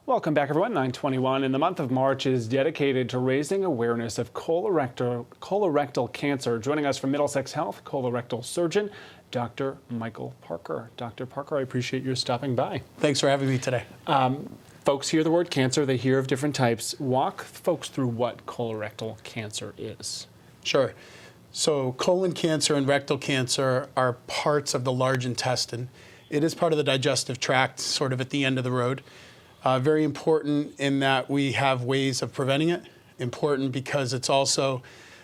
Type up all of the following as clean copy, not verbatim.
Welcome back, everyone. 921. And the month of March is dedicated to raising awareness of colorectal cancer. Joining us from Middlesex Health, colorectal surgeon, Dr. Michael Parker. Dr. Parker, I appreciate you stopping by. Thanks for having me today. Folks hear the word cancer, they hear of different types. Walk folks through what colorectal cancer is. Sure. So colon cancer and rectal cancer are parts of the large intestine. It is part of the digestive tract, sort of at the end of the road. Very important in that we have ways of preventing it. Important because it's also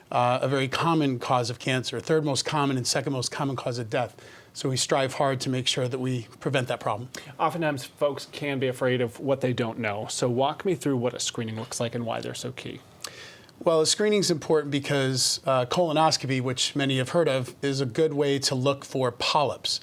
a very common cause of cancer, third most common and second most common cause of death. So we strive hard to make sure that we prevent that problem. Oftentimes folks can be afraid of what they don't know. So walk me through what a screening looks like and why they're so key. Well, screening is important because colonoscopy, which many have heard of, is a good way to look for polyps.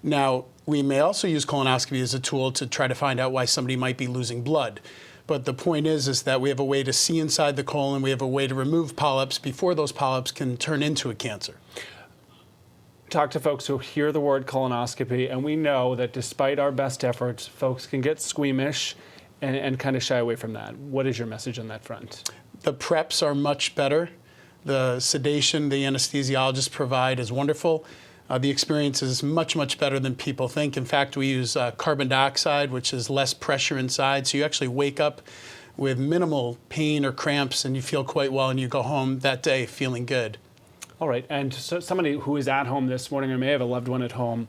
Now, we may also use colonoscopy as a tool to try to find out why somebody might be losing blood. But the point is that we have a way to see inside the colon, we have a way to remove polyps before those polyps can turn into a cancer. Talk to folks who hear the word colonoscopy, and we know that despite our best efforts, folks can get squeamish and kind of shy away from that. What is your message on that front? The preps are much better. The sedation the anesthesiologists provide is wonderful. The experience is much, much better than people think. In fact, we use carbon dioxide, which is less pressure inside, so you actually wake up with minimal pain or cramps and you feel quite well and you go home that day feeling good. All right, and so somebody who is at home this morning or may have a loved one at home,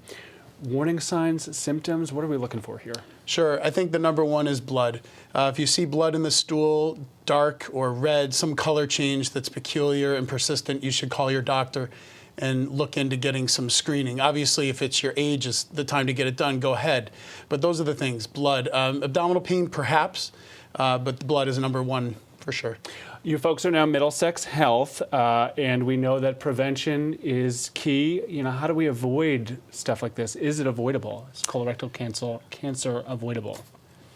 warning signs, symptoms, what are we looking for here? Sure, I think the number one is blood. If you see blood in the stool, dark or red, some color change that's peculiar and persistent, you should call your doctor and look into getting some screening. Obviously, if it's your age is the time to get it done, go ahead. But those are the things, blood. Abdominal pain, perhaps, but the blood is number one for sure. You folks are now Middlesex Health, and we know that prevention is key. You know, how do we avoid stuff like this? Is it avoidable? Is colorectal cancer avoidable?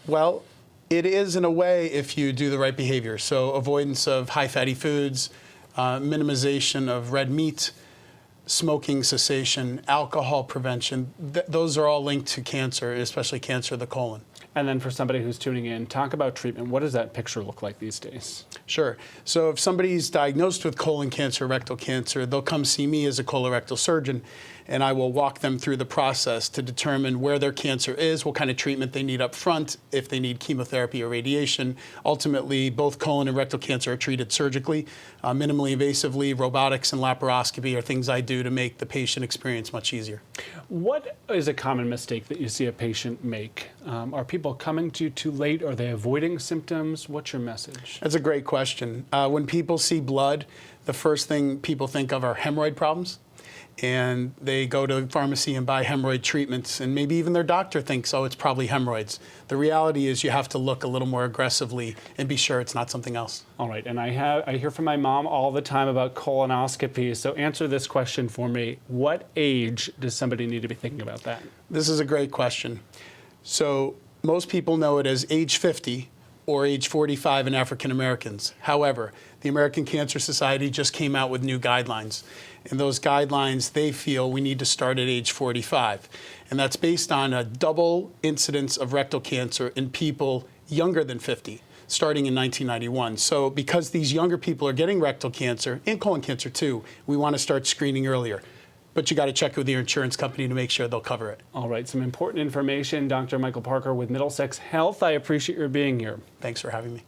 Well, it is in a way if you do the right behavior. So avoidance of high fatty foods, minimization of red meat, smoking cessation, alcohol prevention, those are all linked to cancer, especially cancer of the colon. And then for somebody who's tuning in, talk about treatment. What does that picture look like these days? Sure. So if somebody's diagnosed with colon cancer, rectal cancer, they'll come see me as a colorectal surgeon, and I will walk them through the process to determine where their cancer is, what kind of treatment they need up front, if they need chemotherapy or radiation. Ultimately, both colon and rectal cancer are treated surgically. Minimally invasively, robotics and laparoscopy are things I do to make the patient experience much easier. What is a common mistake that you see a patient make? Are people coming to you too late? Are they avoiding symptoms? What's your message? That's a great question. When people see blood, the first thing people think of are hemorrhoid problems. And they go to the pharmacy and buy hemorrhoid treatments, and maybe even their doctor thinks, oh, it's probably hemorrhoids. The reality is you have to look a little more aggressively and be sure it's not something else. All right, and I hear from my mom all the time about colonoscopy, so answer this question for me. What age does somebody need to be thinking about that? This is a great question. So most people know it as age 50 or age 45 in African Americans. However, the American Cancer Society just came out with new guidelines. And those guidelines, they feel we need to start at age 45. And that's based on a double incidence of rectal cancer in people younger than 50, starting in 1991. So because these younger people are getting rectal cancer, and colon cancer too, we want to start screening earlier. But you got to check with your insurance company to make sure they'll cover it. All right, some important information. Dr. Michael Parker with Middlesex Health. I appreciate your being here. Thanks for having me.